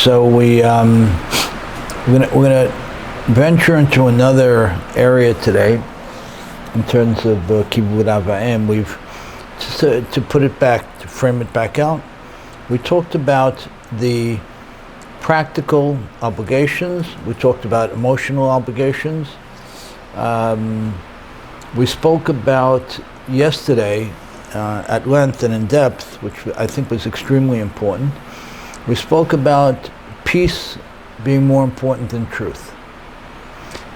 So we're gonna venture into another area today in terms of Kibud Avayim. We've just to put it back, to frame it back out. We talked about the practical obligations. We talked about emotional obligations. We spoke about yesterday at length and in depth, which I think was extremely important. We spoke about peace being more important than truth.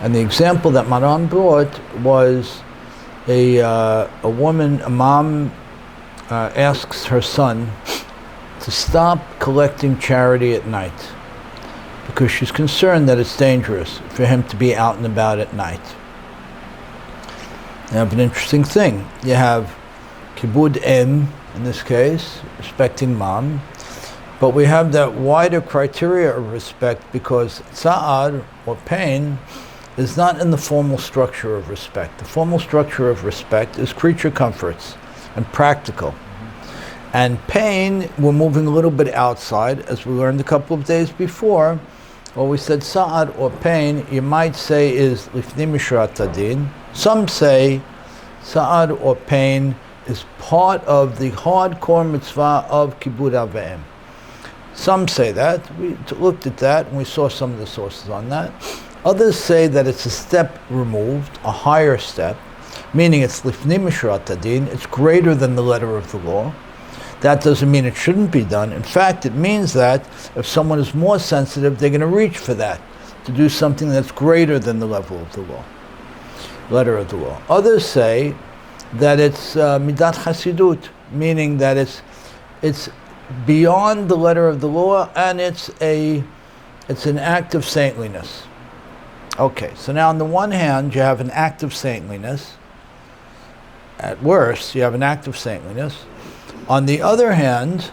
And the example that Maran brought was a mom asks her son to stop collecting charity at night because she's concerned that it's dangerous for him to be out and about at night. You have an interesting thing. You have Kibud Em, in this case, respecting mom, but we have that wider criteria of respect because Tza'ar, or pain, is not in the formal structure of respect. The formal structure of respect is creature comforts and practical. And pain, we're moving a little bit outside, as we learned a couple of days before. Well, we said Sa'ad, or pain, you might say is Lifnei Mishrat Adin. Some say Sa'ad, or pain, is part of the hardcore mitzvah of Kibud Avayim. Some say that. We looked at that and we saw some of the sources on that. Others say that it's a step removed, a higher step, meaning it's Lifnei Mishrat Adin, it's greater than the letter of the law. That doesn't mean it shouldn't be done. In fact, it means that if someone is more sensitive, they're going to reach for that, to do something that's greater than the level of the law, letter of the law. Others say that it's Midat Chasidut, meaning that it's beyond the letter of the law, and it's an act of saintliness. Okay, so now on the one hand, you have an act of saintliness. At worst, you have an act of saintliness. On the other hand,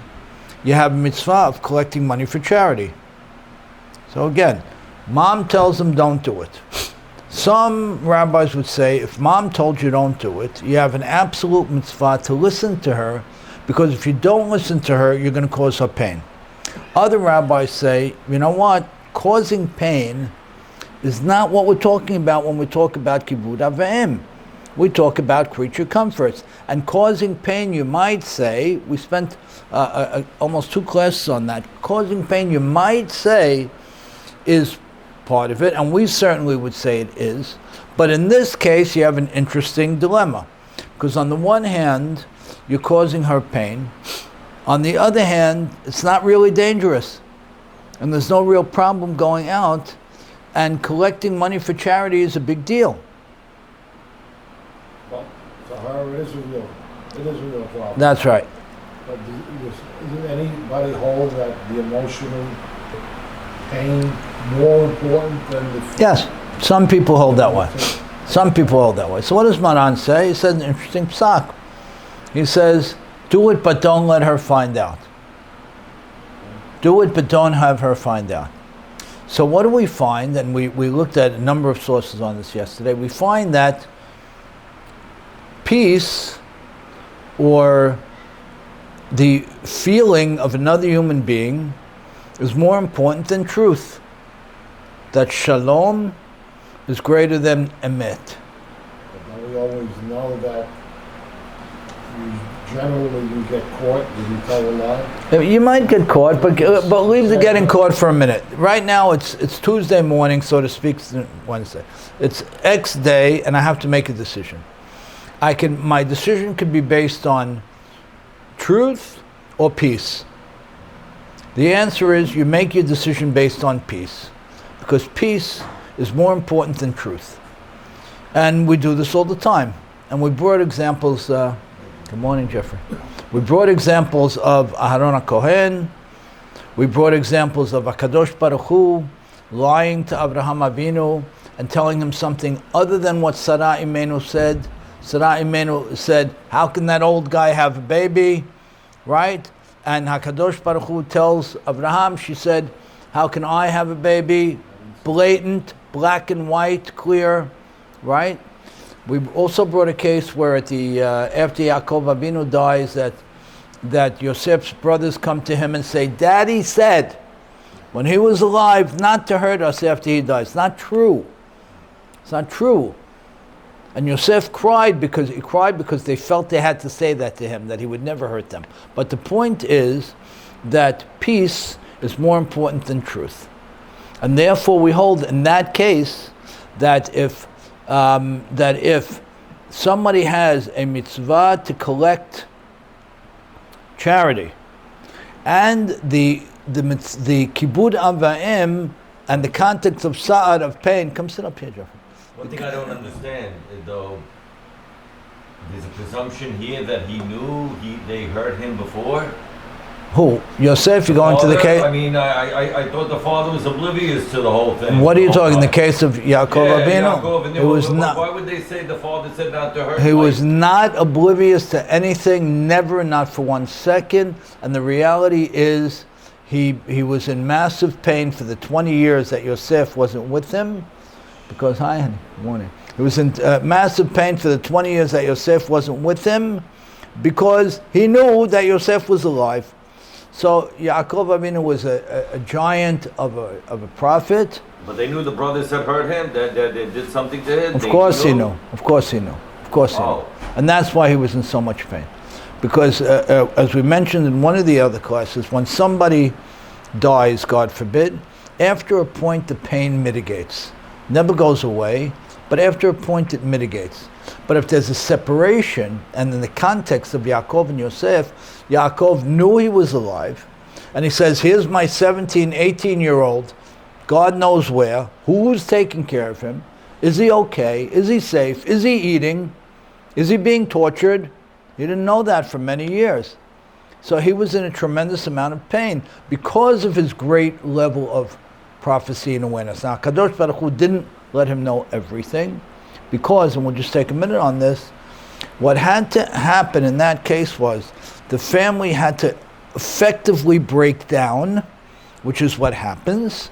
you have a mitzvah of collecting money for charity. So again, mom tells them don't do it. Some rabbis would say if mom told you don't do it, you have an absolute mitzvah to listen to her, because if you don't listen to her, you're going to cause her pain. Other rabbis say, you know what, causing pain is not what we're talking about when we talk about Kibud Avayim. We talk about creature comforts. And causing pain, you might say, we spent almost 2 classes on that, causing pain, you might say, is part of it, and we certainly would say it is. But in this case, you have an interesting dilemma. Because on the one hand, you're causing her pain. On the other hand, it's not really dangerous. And there's no real problem going out. And collecting money for charity is a big deal. Well, for her, it is a real problem. That's right. But doesn't anybody hold that the emotional pain more important than the... Yes, some people hold that way. Some people hold that way. So what does Maran say? He said an interesting psak. He says, do it, but don't let her find out. Do it, but don't have her find out. So what do we find? And we looked at a number of sources on this yesterday. We find that peace, or the feeling of another human being, is more important than truth. That shalom is greater than emet. But don't we always know that generally you get caught when you tell a lie? You might get caught, but leave the getting caught for a minute. Right now it's Tuesday morning, so to speak, Wednesday. It's X day, and I have to make a decision. My decision could be based on truth or peace. The answer is you make your decision based on peace, because peace is more important than truth. And we do this all the time. And we brought examples. Good morning, Jeffrey. We brought examples of Aharon HaKohen. We brought examples of HaKadosh Baruch Hu lying to Abraham Avinu and telling him something other than what Sarah Imenu said. Sarah Imenu said, how can that old guy have a baby? Right? And HaKadosh Baruch Hu tells Abraham, she said, how can I have a baby? Blatant, black and white, clear, right? We also brought a case where after Yaakov Avinu dies, that Yosef's brothers come to him and say, Daddy said, when he was alive, not to hurt us after he dies. It's not true. It's not true. And Yosef cried because they felt they had to say that to him, that he would never hurt them. But the point is that peace is more important than truth. And therefore we hold in that case that if somebody has a mitzvah to collect charity, and the kibud avayim and the context of sa'ad, of pain, come sit up here, Jeffrey. One thing I don't understand, though, there's a presumption here that he knew they hurt him before. Who? Yosef, you're going to the case? I mean, I thought the father was oblivious to the whole thing. What are you talking? The case of Yaakov Avinu? Yaakov, it was not. Why would they say the father said not to hurt him? He was not oblivious to anything, never, not for 1 second. And the reality is, he was in massive pain for the 20 years that Yosef wasn't with him. Because, hi honey, morning. He was in massive pain for the 20 years that Yosef wasn't with him, because he knew that Yosef was alive. So Yaakov Avinu was a giant of a prophet. But they knew the brothers had hurt him, that they did something to him? Of course he knew. Of course he knew. Of course he knew. And that's why he was in so much pain. Because as we mentioned in one of the other classes, when somebody dies, God forbid, after a point the pain mitigates. Never goes away, but after a point it mitigates. But if there's a separation, and in the context of Yaakov and Yosef, Yaakov knew he was alive, and he says, here's my 17, 18-year-old, God knows where, who's taking care of him, is he okay, is he safe, is he eating, is he being tortured? He didn't know that for many years. So he was in a tremendous amount of pain because of his great level of prophecy and awareness. Now, Kadosh Baruch Hu didn't let him know everything, because, and we'll just take a minute on this, what had to happen in that case was the family had to effectively break down, which is what happens,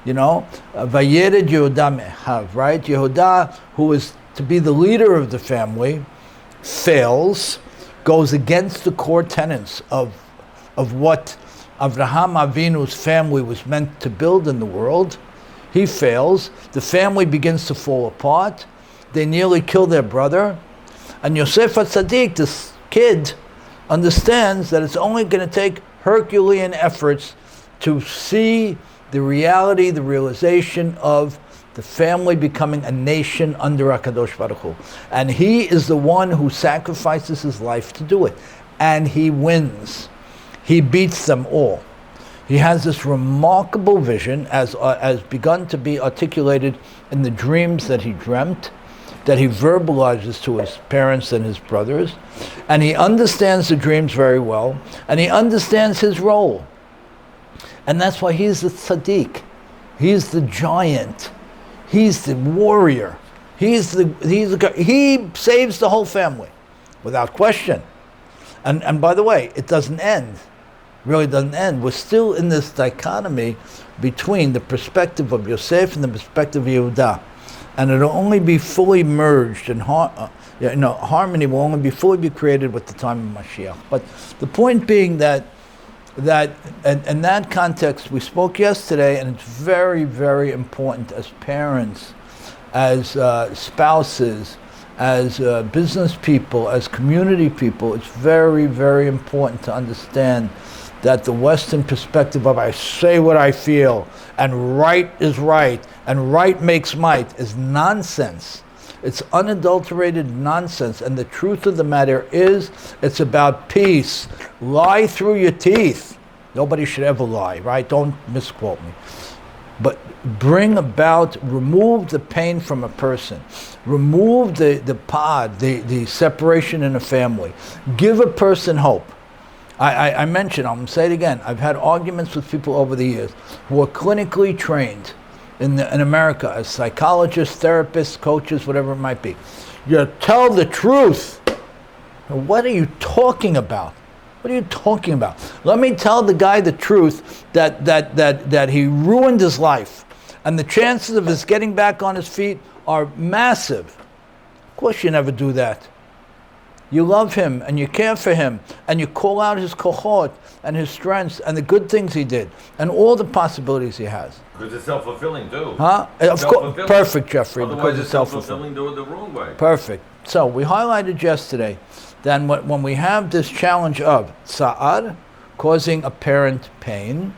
Vayered Yehuda me'achav, right? Yehuda, who is to be the leader of the family, fails, goes against the core tenets of what Avraham Avinu's family was meant to build in the world. He fails. The family begins to fall apart. They nearly kill their brother. And Yosef HaTzadik, this kid, understands that it's only going to take Herculean efforts to see the reality, the realization of the family becoming a nation under HaKadosh Baruch Hu. And he is the one who sacrifices his life to do it. And he wins. He beats them all. He has this remarkable vision, as begun to be articulated in the dreams that he dreamt, that he verbalizes to his parents and his brothers. And he understands the dreams very well, and he understands his role. And that's why he's the tzaddik. He's the giant. He's the warrior. He saves the whole family, without question. And by the way, it doesn't end. Really doesn't end. We're still in this dichotomy between the perspective of Yosef and the perspective of Yehuda. And it'll only be fully merged, and harmony will only be fully be created with the time of Mashiach. But the point being that in that context, we spoke yesterday, and it's very, very important as parents, as spouses, as business people, as community people. It's very, very important to understand that the Western perspective of I say what I feel, and right is right, and right makes might, is nonsense. It's unadulterated nonsense. And the truth of the matter is, it's about peace. Lie through your teeth. Nobody should ever lie, right? Don't misquote me. But remove the pain from a person. Remove the separation in a family. Give a person hope. I mentioned, I'm going to say it again, I've had arguments with people over the years who are clinically trained in America as psychologists, therapists, coaches, whatever it might be. You tell the truth. What are you talking about? What are you talking about? Let me tell the guy the truth that he ruined his life, and the chances of his getting back on his feet are massive. Of course you never do that. You love him and you care for him and you call out his kohot and his strengths and the good things he did and all the possibilities he has. Because it's self-fulfilling too. Huh? Of course, Self-fulfilling. perfect, Jeffrey. Otherwise because it's self-fulfilling, do it the wrong way. Perfect. So we highlighted yesterday that when we have this challenge of tsa'ar, causing a parent pain,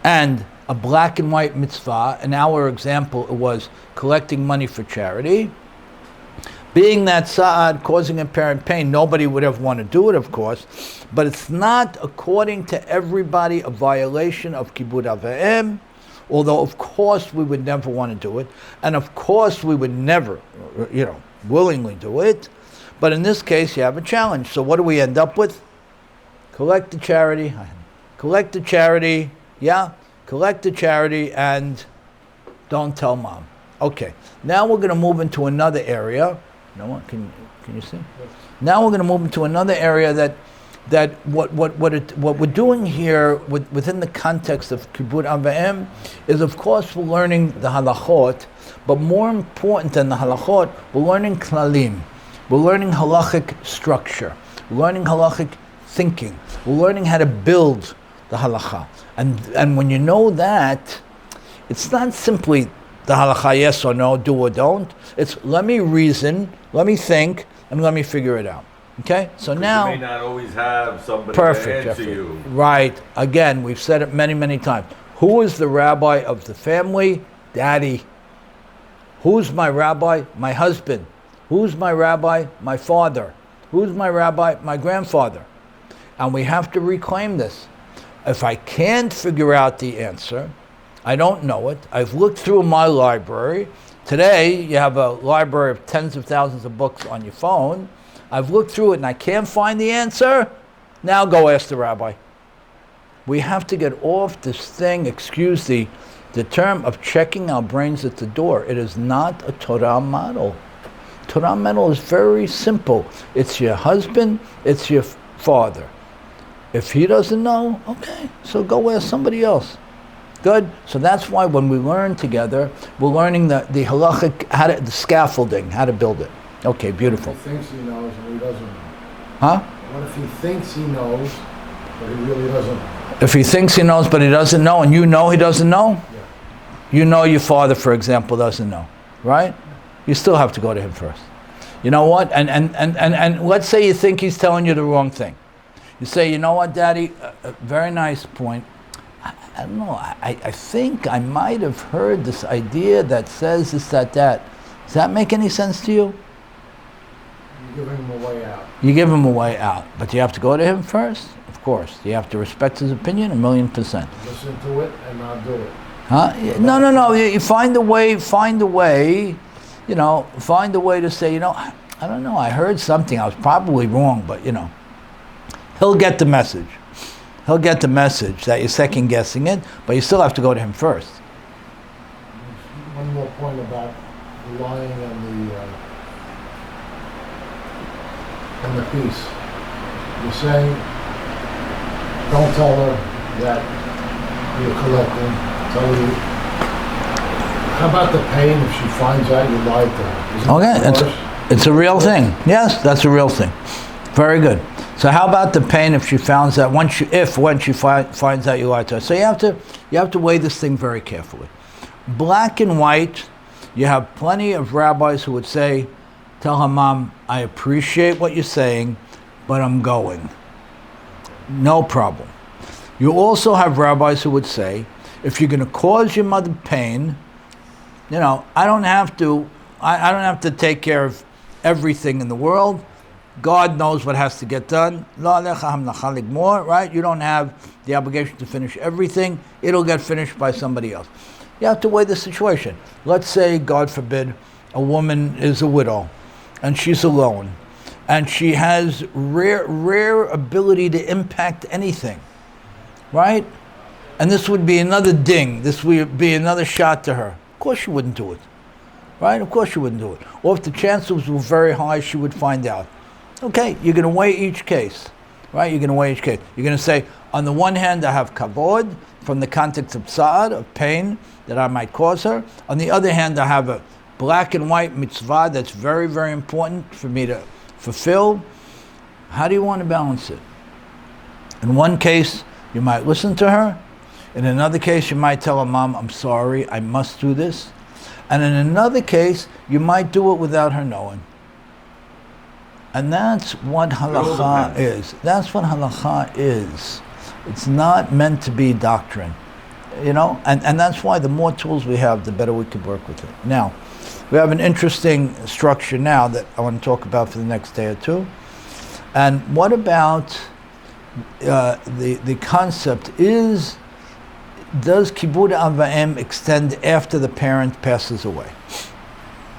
and a black and white mitzvah, in our example it was collecting money for charity, being that tsa'ar, causing a parent pain, nobody would ever want to do it, of course, but it's not, according to everybody, a violation of kibud av va'em, although of course we would never want to do it, and of course we would never, willingly do it, but in this case you have a challenge. So what do we end up with? Collect the charity, and don't tell mom. Okay, now we're going to move into another area. You know what? Can you see? Now we're going to move into another area that what we're doing here within the context of kibud av va'em is, of course, we're learning the halachot, but more important than the halachot, we're learning klalim. We're learning halachic structure. We're learning halachic thinking. We're learning how to build the halacha. And when you know that, it's not simply the halacha, yes or no, do or don't. It's let me reason, let me think, and let me figure it out. Okay? So now... You may not always have somebody perfect, to answer Jeffrey. you. Right. Again, we've said it many, many times. Who is the rabbi of the family? Daddy. Who's my rabbi? My husband. Who's my rabbi? My father. Who's my rabbi? My grandfather. And we have to reclaim this. If I can't figure out the answer, I don't know it, I've looked through my library. Today, you have a library of tens of thousands of books on your phone. I've looked through it and I can't find the answer. Now go ask the rabbi. We have to get off this thing, excuse the term, of checking our brains at the door. It is not a Torah model. Torah model is very simple. It's your husband, it's your father. If he doesn't know, okay, so go ask somebody else. Good. So that's why when we learn together, we're learning the halachic, the scaffolding, how to build it. Okay, beautiful. What if he thinks he knows and he doesn't know? Huh? What if he thinks he knows, but he really doesn't know? If he thinks he knows but he doesn't know, and you know he doesn't know, Yeah. you know your father, for example, doesn't know, right? You still have to go to him first. You know what? And let's say you think he's telling you the wrong thing. You say, you know what, Daddy, a very nice point. I don't know, I think I might have heard this idea that says this, that. Does that make any sense to you? You're giving him a way out. You give him a way out, but you have to go to him first, of course. You have to respect his opinion 1,000,000%. Listen to it and not do it. Huh? No. You find a way, find a way to say, I don't know, I heard something, I was probably wrong, but he'll get the message. He'll get the message that you're second guessing it, but you still have to go to him first. One more point about the lying and the peace. You're saying, don't tell her that you're collecting. Tell her. How about the pain if she finds out you lied to her? Okay, it's a real thing. Yes, that's a real thing. Very good. So how about the pain if she finds out when she finds out you lied to her? So you have to weigh this thing very carefully. Black and white, you have plenty of rabbis who would say, tell her mom, I appreciate what you're saying, but I'm going. No problem. You also have rabbis who would say, if you're going to cause your mother pain, I don't have to take care of everything in the world. God knows what has to get done. Right? You don't have the obligation to finish everything. It'll get finished by somebody else. You have to weigh the situation. Let's say, God forbid, a woman is a widow and she's alone and she has rare ability to impact anything. Right? And this would be another ding. This would be another shot to her. Of course she wouldn't do it. Right? Of course she wouldn't do it. Or if the chances were very high, she would find out. Okay, you're going to weigh each case, right? You're going to weigh each case. You're going to say, on the one hand, I have kavod from the context of tsa'ad, of pain that I might cause her. On the other hand, I have a black and white mitzvah that's very, very important for me to fulfill. How do you want to balance it? In one case, you might listen to her. In another case, you might tell her, Mom, I'm sorry, I must do this. And in another case, you might do it without her knowing. And that's what halakha is. That's what halakha is. It's not meant to be doctrine. You know, and that's why the more tools we have, the better we can work with it. Now, we have an interesting structure now that I want to talk about for the next day or two. And what about the concept is, does kibud av va'em extend after the parent passes away?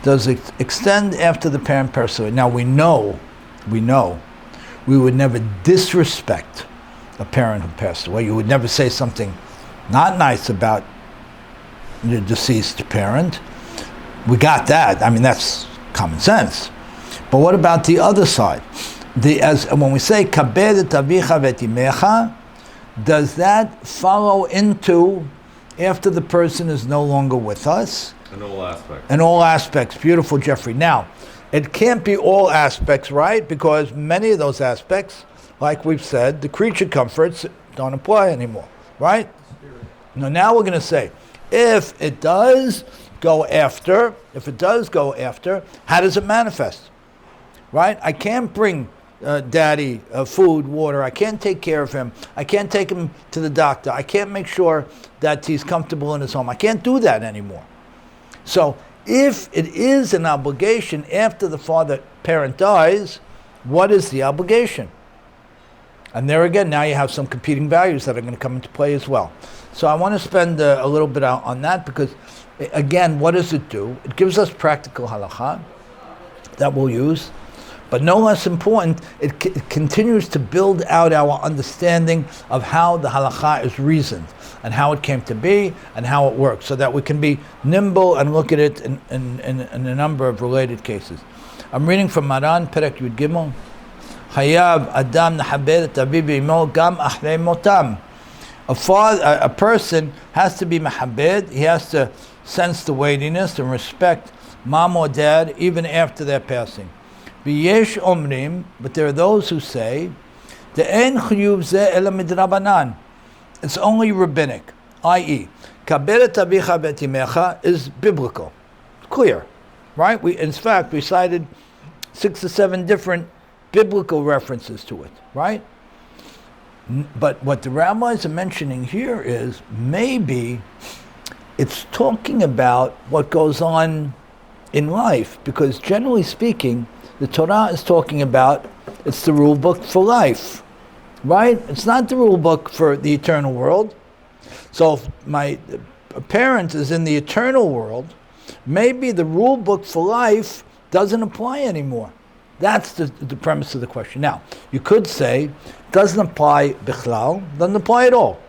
Does it extend after the parent passes away? Now we know, we would never disrespect a parent who passed away. You would never say something not nice about the deceased parent. We got that. I mean, that's common sense. But what about the other side? When we say kabed et avicha v'et imecha, does that follow into after the person is no longer with us? In all aspects. In all aspects. Beautiful, Jeffrey. Now, it can't be all aspects, right? Because many of those aspects, like we've said, the creature comforts don't apply anymore, right? Now we're going to say, if it does go after, how does it manifest? Right? I can't bring daddy food, water. I can't take care of him. I can't take him to the doctor. I can't make sure that he's comfortable in his home. I can't do that anymore. So if it is an obligation after the parent dies, what is the obligation? And there again, now you have some competing values that are going to come into play as well. So I want to spend a little bit on that because, again, what does it do? It gives us practical halakha that we'll use. But no less important, it continues to build out our understanding of how the halakha is reasoned and how it came to be and how it works, so that we can be nimble and look at it in a number of related cases. I'm reading from Maran, Perek Yud Gimel. Hayav Adam Nahabed et Aviv Imo Gam Achrei Motam. A person has to be mahabed, he has to sense the weightiness and respect mom or dad even after their passing. V'yesh omrim, but there are those who say, De'en chiyuv zeh ela midrabanan. It's only rabbinic, i.e., kabel et avicha v'et imecha is biblical, clear, right? In fact, we cited 6 or 7 different biblical references to it, right? But what the rabbis are mentioning here is maybe it's talking about what goes on in life, because generally speaking, the Torah is talking about, it's the rule book for life, right? It's not the rule book for the eternal world. So if my parent is in the eternal world, maybe the rule book for life doesn't apply anymore. That's the premise of the question. Now, you could say, doesn't apply bichlal, doesn't apply at all.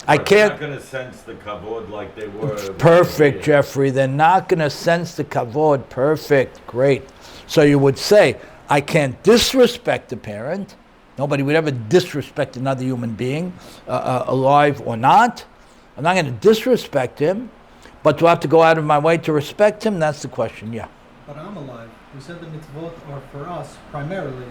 I can't. They're not going to sense the kavod like they were. Perfect, Jeffrey. They're not going to sense the kavod. Perfect, great. So you would say, I can't disrespect the parent. Nobody would ever disrespect another human being, alive or not. I'm not going to disrespect him, but do I have to go out of my way to respect him? That's the question, yeah. But I'm alive. We said the mitzvot are for us primarily.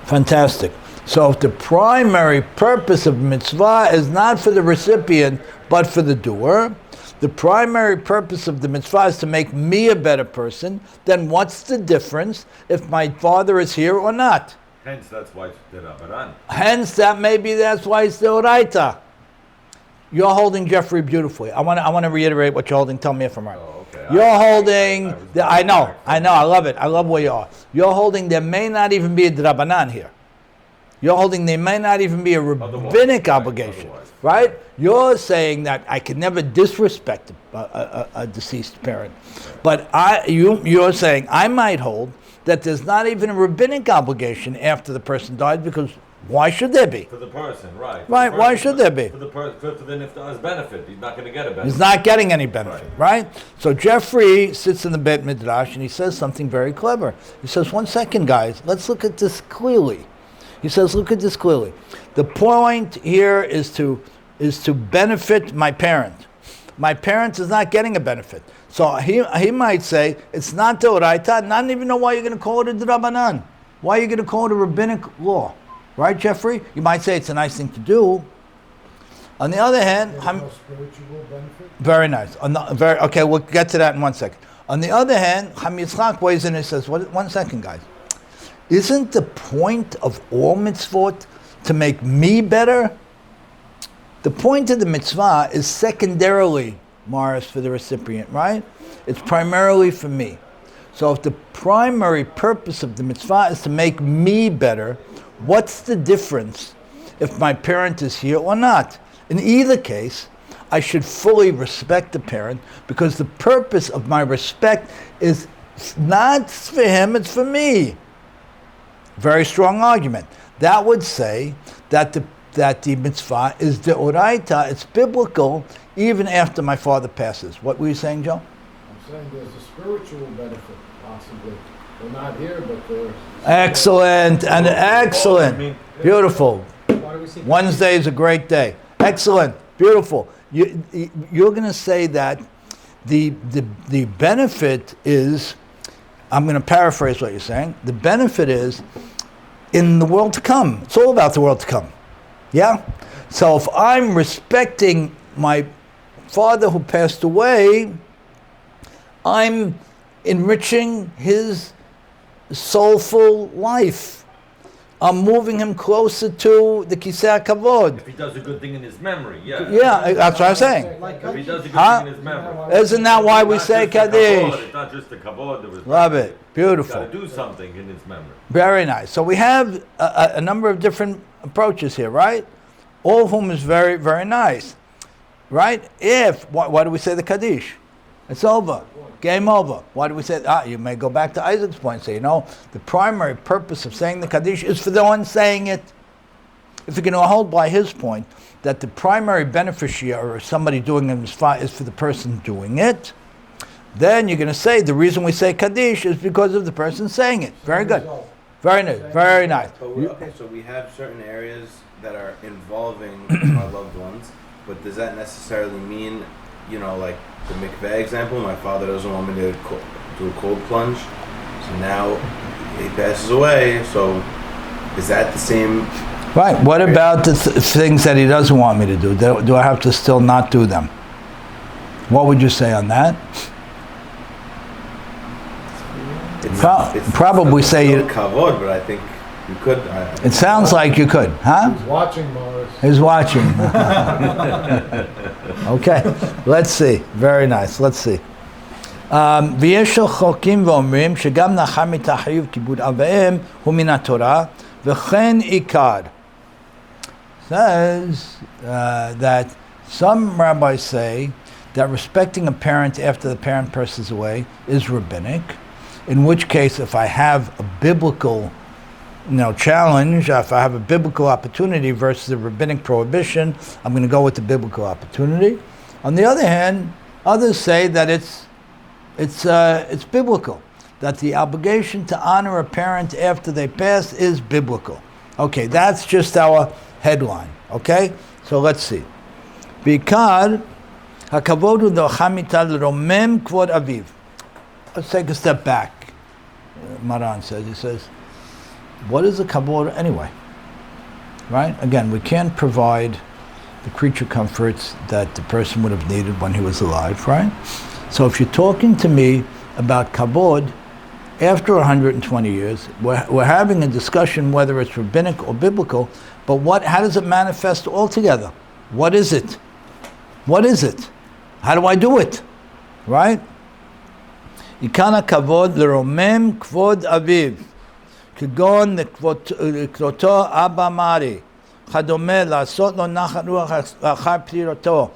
Fantastic. So if the primary purpose of mitzvah is not for the recipient, but for the doer, the primary purpose of the mitzvah is to make me a better person, then what's the difference if my father is here or not? Hence, that's why it's the Rabbanan. Hence, that's why it's the Oraita. You're holding Jeffrey beautifully. I want to reiterate what you're holding. Tell me if I'm right. Oh, okay. You're holding. I know. I love it. I love where you are. You're holding. There may not even be a drabanan here. You're holding. There may not even be a rabbinic obligation, right? You're saying that I can never disrespect a deceased parent, but you're saying I might hold that there's not even a rabbinic obligation after the person died, because why should there be? For the person, right. Right, why should there be? For the niftar's benefit. He's not going to get a benefit. He's not getting any benefit, right? So Jeffrey sits in the Beit Midrash and he says something very clever. He says, 1 second, guys, let's look at this clearly. He says, look at this clearly. The point here is to benefit my parent. My parent is not getting a benefit. So he might say, it's not Deoraita, and I don't even know why you're going to call it a Drabanan. Why are you going to call it a rabbinic law? Right, Jeffrey? You might say it's a nice thing to do. On the other hand, There's no spiritual benefit. very nice. Okay, we'll get to that in 1 second. On the other hand, Ham Yitzchak weighs in and says, 1 second, guys. Isn't the point of all mitzvot to make me better? The point of the mitzvah is secondarily, Morris, for the recipient, right? It's primarily for me. So if the primary purpose of the mitzvah is to make me better, what's the difference if my parent is here or not? In either case, I should fully respect the parent because the purpose of my respect is not for him, it's for me. Very strong argument. That would say that the mitzvah is deoraita, it's biblical, even after my father passes. What were you saying, Joe? I'm saying there's a spiritual benefit, possibly. They're not here, but they're... Excellent, and excellent. Beautiful. Why do we say Wednesday is a great day. Excellent, beautiful. You're going to say that the benefit is, I'm going to paraphrase what you're saying, the benefit is in the world to come. It's all about the world to come. Yeah? So if I'm respecting my father who passed away, I'm enriching his soulful life. I'm moving him closer to the Kisei HaKavod. If he does a good thing in his memory, yeah. Yeah, that's what I'm saying. Like If he does a good Huh? thing in his memory. Isn't that why we Not say just the kavod, Kaddish? It's not just the kavod. There was Love it. He's Beautiful. got to do something in his memory. Very nice. So we have a number of different approaches here, right? All of whom is very, very nice. Right? Why do we say the Kaddish? It's over. Game over. Why do we say you may go back to Isaac's point and say, the primary purpose of saying the Kaddish is for the one saying it. If you're going to hold by his point that the primary beneficiary or somebody doing the mitzvah is for the person doing it, then you're going to say the reason we say Kaddish is because of the person saying it. Very good. Very nice. Very nice. Okay, so we have certain areas that are involving our loved ones, but does that necessarily mean, like the mikveh example, my father doesn't want me to do a cold plunge, so now he passes away, so is that the same? Right. What about the things that he doesn't want me to do? Do I have to still not do them? What would you say on that? Probably say you. Kavod, but I think you could. It sounds like you could, huh? He's watching, Morris. He's watching. Okay, let's see. Very nice. Let's see. ויש חוקים ואומרים שגם נחם מתחייב כיבוד אביהם הוא מן התורה וכן עיקר. Says that some rabbis say that respecting a parent after the parent passes away is rabbinic, in which case if I have a biblical challenge, if I have a biblical opportunity versus a rabbinic prohibition, I'm going to go with the biblical opportunity. On the other hand, others say that it's biblical, that the obligation to honor a parent after they pass is biblical. Okay, that's just our headline. Okay, so let's see. Bikar hakavod hu do'chamita l'romem kvod aviv. Let's take a step back. Maran says, he says, what is a kavod anyway? Right? Again, we can't provide the creature comforts that the person would have needed when he was alive, right? So if you're talking to me about kavod, after 120 years, we're having a discussion whether it's rabbinic or biblical, but how does it manifest altogether? What is it? What is it? How do I do it? Right? Ikana kavod l'romem kvod aviv. כגון לקלוטו אבא מרי, כדומה לעשות לו נחת רוח אחר פטירתו,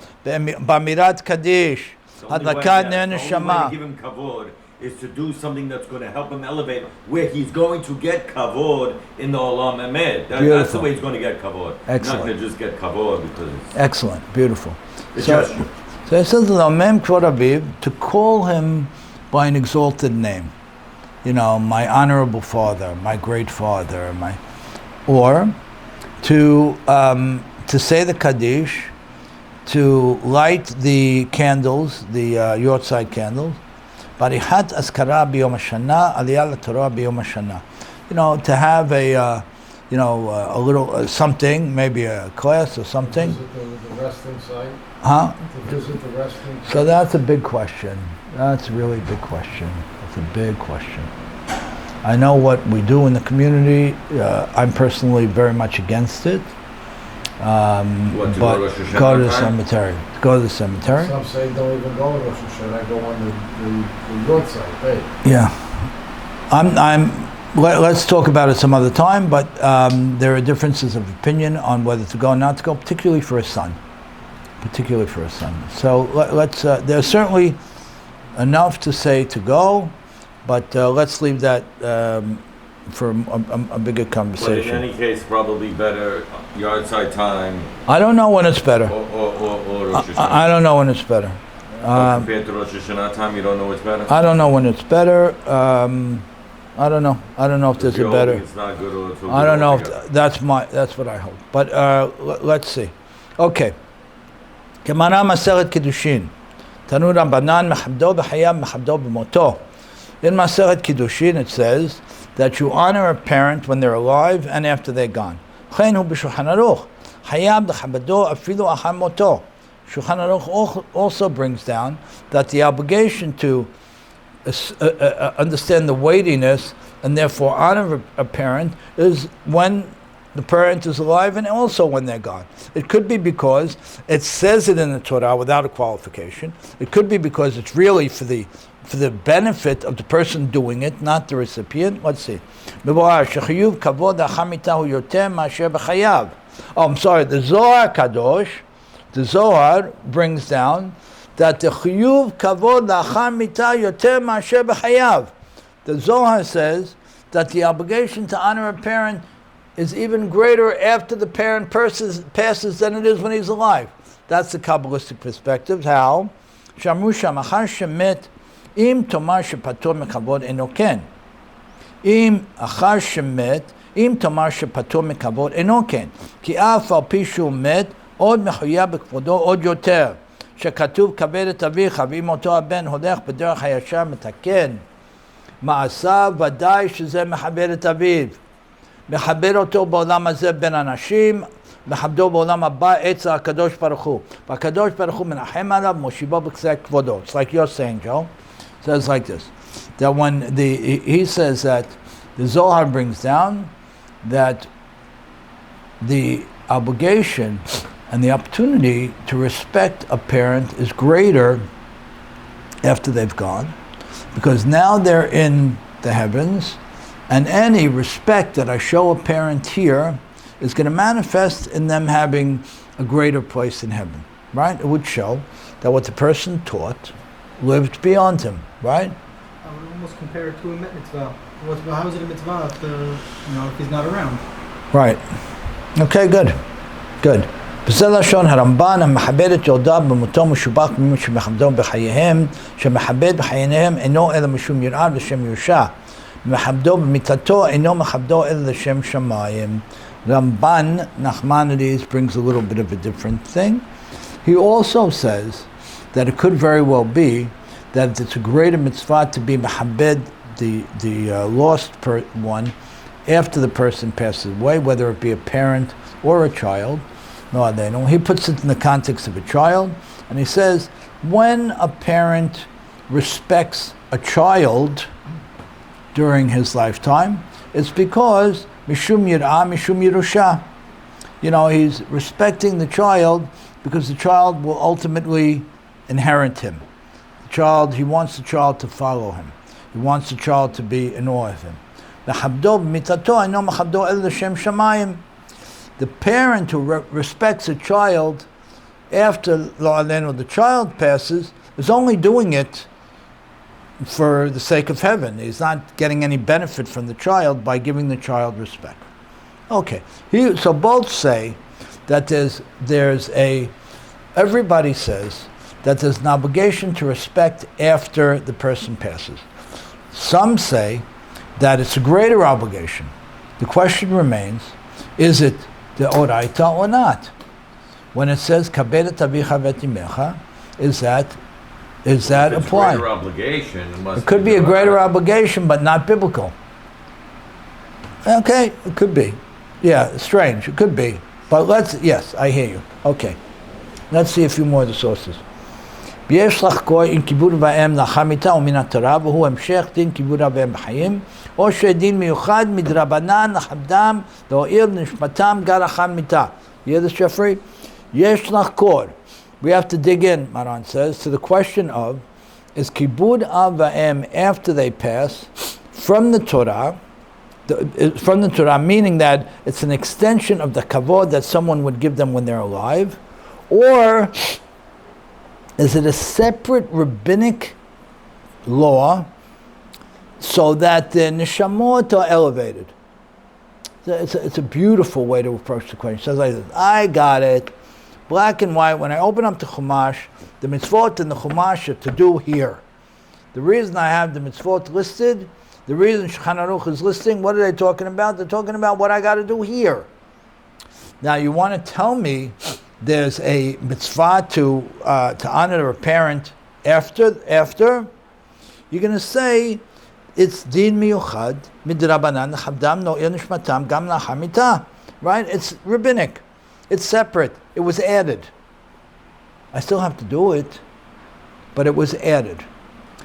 באמירת קדיש, הדלקת נר נשמה. The only way to give him kavod is to do something that's going to help him elevate where he's going to get kavod in the Olam Emed. That's the way he's going to get kavod. Excellent. Not going to just get kavod because it's... Excellent, beautiful. So it says L'omem Kvod Aviv, to call him by an exalted name. My honorable father, my great father, or to say the Kaddish, to light the candles, the Yortzeit candles. Barichat askara b'yom hashana, aliyah l'Torah b'yom hashana. To have a little something, maybe a class or something. Visit the resting site. Huh? To visit the resting. So that's a big question. That's a really big question. It's a big question. I know what we do in the community. I'm personally very much against it. What, to but go to Rosh Hashanah go to the time? cemetery. Go to the cemetery. Some say don't even go to Rosh Hashanah. Go on the road site. Hey. Yeah. Let's talk about it some other time, but there are differences of opinion on whether to go or not to go, particularly for a son. So let's. There's certainly enough to say to go, but let's leave that for a bigger conversation. But in any case, probably better yard side time. I don't know when it's better. Or Rosh Hashanah. I don't know when it's better. Compared to Rosh Hashanah time, you don't know what's better? I don't know when it's better. I don't know. I don't know if there's a You're better. hoping it's not good or it's I don't know. altogether. That's what I hope. But let's see. Okay. Gemara Maseret Kiddushin. Tanu Rabbanan mechabdo b'chayav mechabdo b'moto. In Maseret Kiddushin it says that you honor a parent when they're alive and after they're gone. Chen hu b'Shulchan Aruch. Chayav l'chabado afilu achar moto. Shulchan Aruch also brings down that the obligation to understand the weightiness and therefore honor a parent is when the parent is alive and also when they're gone. It could be because it says it in the Torah without a qualification. It could be because it's really for the benefit of the person doing it, not the recipient. Let's see. Oh, I'm sorry. The Zohar Kadosh, the Zohar brings down that the chiyuv kavod la'achar mitah yoter ma'asher b'chayav. The Zohar says that the obligation to honor a parent is even greater after the parent passes than it is when he's alive. That's the Kabbalistic perspective. How? Shamru sham achar shemet im tomar shepator mekavod eno ken. Im achar shemet im tomar shepator mekavod eno ken. Ki af al pi shu met od mechuyav b'kvodo od yoter. שכתוב כבד את אביך ואם אותו הבן הולך בדרך הישר מתקן מעשיו, ודאי שזה מכבד את אביו. מכבד אותו בעולם הזה בין אנשים, מכבדו בעולם הבא אצל הקדוש ברוך הוא. והקדוש ברוך הוא מנחם עליו, מושיבו בכיסא כבודו. It's like you're saying, Joe. It says like this. That when he says that the Zohar brings down that the obligation and the opportunity to respect a parent is greater after they've gone, because now they're in the heavens, and any respect that I show a parent here is going to manifest in them having a greater place in heaven, right? It would show that what the person taught lived beyond him, right? I would almost compare it to a mitzvah. How is it a mitzvah if he's not around? Right. Okay, good. וזה לשון הרמב"ן המכבד את ילדיו במותו משובח ממי שמכבדו בחייהם, שמכבד בחייהם אינו אלא משום יראה לשם ירשה, ומכבדו במיתתו אינו מכבדו אלא לשם שמיים. Ramban Nachmanides brings a little bit of a different thing. He also says that it could very well be that it's a greater mitzvah to be mechabed the lost one after the person passes away, whether it be a parent or a child. No, they know. He puts it in the context of a child, and he says, when a parent respects a child during his lifetime, it's because mishum yirah, mishum yerusha. He's respecting the child because the child will ultimately inherit him. He wants the child to follow him. He wants the child to be in awe of him. The parent who respects a child after the child passes is only doing it for the sake of heaven. He's not getting any benefit from the child by giving the child respect. Okay, so both say that everybody says that there's an obligation to respect after the person passes. Some say that it's a greater obligation. The question remains, is it the oraita or not? when it says kabed et avicha v'et imecha, is that applied? Greater obligation. It could be a greater obligation, but not biblical. Okay, it could be. Yeah, strange. It could be. But yes, I hear you. Okay. Let's see a few more of the sources. ויש לחקור אם כיבוד ואם לאחר מיתה הוא מן התורה והוא המשך דין כיבוד ואם בחיים או שדין מיוחד מדרבנן לכבדם להועיל נשמתם גם לאחר מיתה. You hear this, Jeffrey? יש לחקור. We have to dig in, Maran says, to the question of, is kibud av va'em after they pass from the Torah, meaning that it's an extension of the kavod that someone would give them when they're alive, or is it a separate rabbinic law so that the neshamot are elevated? It's a beautiful way to approach the question. It says like this, I got it, black and white. When I open up the Chumash, the mitzvot in the Chumash are to do here. The reason I have the mitzvot listed, the reason Shulchan Aruch is listing, what are they talking about? They're talking about what I got to do here. Now you want to tell me there's a mitzvah to honor a parent after, you're going to say it's din miyuchad midrabanan chabdam no nishmatam gam lahamita, right? It's rabbinic. It's separate. It was added. I still have to do it, but it was added.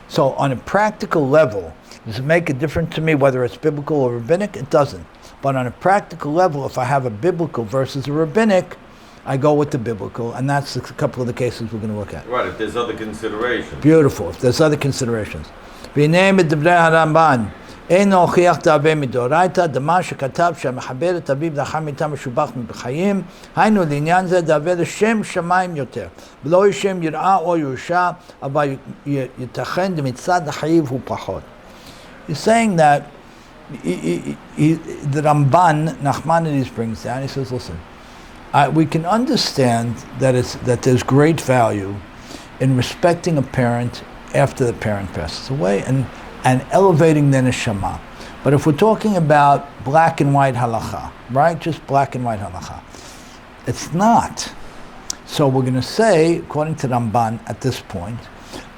So on a practical level, does it make a difference to me whether it's biblical or rabbinic? It doesn't. But on a practical level, if I have a biblical versus a rabbinic, I go with the biblical, and that's a couple of the cases we're going to look at. Right, if there's other considerations. Beautiful, if there's other considerations. והנה מדברי הרמב"ן, אין להוכיח דאבה מדאורייתא, דמה שכתב שהמחבר את אביו לאחר מיתה משובח בחיים, היינו לעניין זה דאבה לשם שמיים יותר, ולא לשם יראה או ירושה, אבל ייתכן דמצד החייב הוא פחות. He's saying that the Ramban, Nachmanides brings down, he says, listen, we can understand that there's great value in respecting a parent after the parent passes away and elevating the neshama. But if we're talking about black and white halacha, right? Just black and white halacha. It's not. So we're going to say, according to Ramban at this point,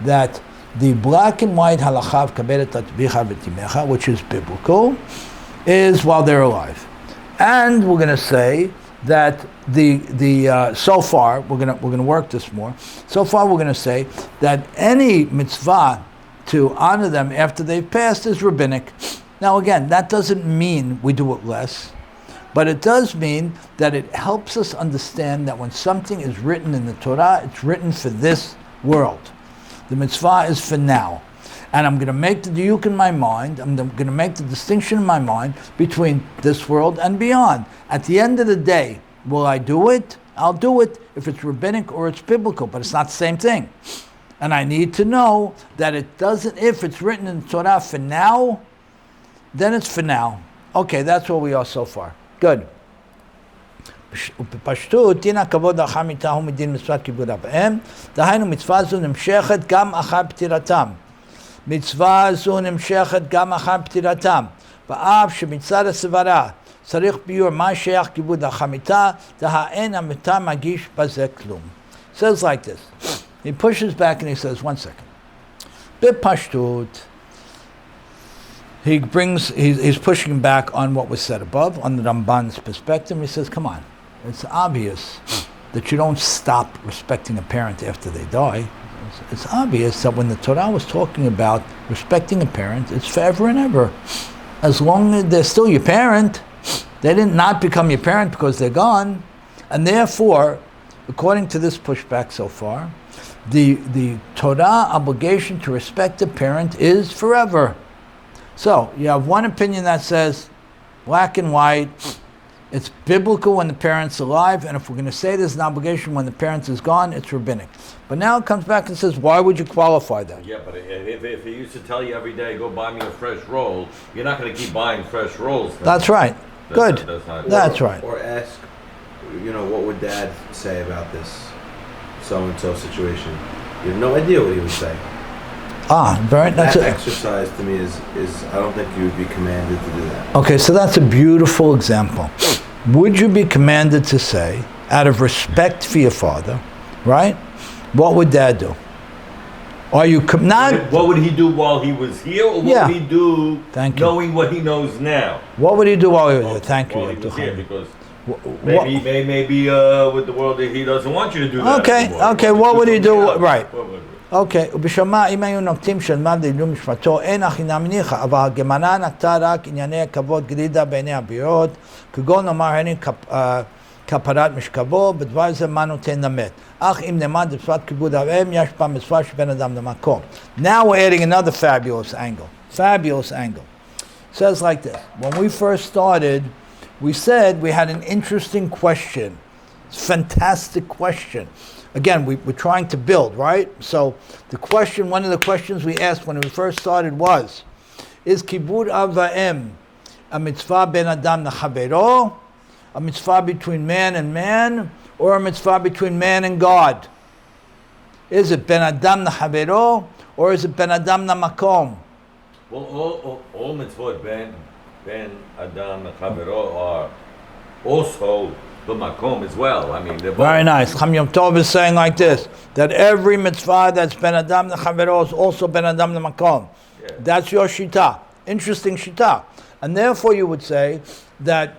that the black and white halacha of kaberet atvicha v'timecha, which is biblical, is while they're alive. And we're going to say that so far we're going to work this more. So far we're going to say that any mitzvah to honor them after they've passed is rabbinic. Now again, that doesn't mean we do it less, but it does mean that it helps us understand that when something is written in the Torah, it's written for this world. The mitzvah is for now. And I'm going to make the diuk in my mind, I'm going to make the distinction in my mind between this world and beyond. At the end of the day, will I do it? I'll do it if it's rabbinic or it's biblical, but it's not the same thing. And I need to know that it doesn't, if it's written in the Torah for now, then it's for now. Okay, that's where we are so far. Good. בפשטות, דין הכבוד לאחר מיתה הוא מדין מצוות כיבוד אב ואם, דהיינו מצווה זו נמשכת גם אחר פטירתם. מצווה זו נמשכת גם אחר פטירתם, ואף שמצד הסברה צריך ביור מה שייך כיבוד לאחר מיתה, דהאין המיתה מגיש בזה כלום. Says like this. He pushes back and he says, one second. בפשטות, he's pushing back on what was said above, on the Ramban's perspective. He says, come on, it's obvious that you don't stop respecting a parent after they die. It's obvious that when the Torah was talking about respecting a parent, it's forever and ever. As long as they're still your parent, they did not become your parent because they're gone. And therefore, according to this pushback so far, the Torah obligation to respect a parent is forever. So, you have one opinion that says, black and white, it's biblical when the parent's alive, and if we're going to say there's an obligation when the parent is gone, it's rabbinic. But now it comes back and says, why would you qualify that? Yeah, but if he used to tell you every day, go buy me a fresh roll, you're not going to keep buying fresh rolls. That's right. Good. That's right. Or ask, what would Dad say about this so-and-so situation? You have no idea what he would say. That's that exercise to me is I don't think you would be commanded to do that. Okay, so that's a beautiful example. Would you be commanded to say, out of respect for your father, right? What would dad do? Are you not? What would he do while he was here, or what would he do knowing what he knows now? What would he do while he was here? Thank you. While he was here, because maybe with the world he doesn't want you to do that. Okay, what would he do? Right. אוקיי, ובשמה אם היו נוקטים של מה לעילוי משפטו, אין הכי נמניחה, אבל הגמרא נקטה רק ענייני הכבוד גרידא בעיני הבריות, כגון נאמר הנה כפרת משכבו, בדבר זה מה נותן למת. אך אם נאמר בשפת כיבוד האם, יש בה מצווה שבין אדם למקום. Now we're adding another fabulous angle. It says like this. When we first started, we said we had an interesting question. Fantastic question. Again, we're trying to build, right? So one of the questions we asked when we first started was, is kibud av va'em a mitzvah ben adam nechavero, a mitzvah between man and man, or a mitzvah between man and God? Is it ben adam nechavero, or is it ben adam namakom? Well, all mitzvot ben adam nechavero are also the makom as well. I mean, very nice. Cham Yom Tov is saying like this, that every mitzvah that's ben adam nechavero is also ben adam namakom. Yeah. That's your shita. Interesting shita. And therefore you would say that,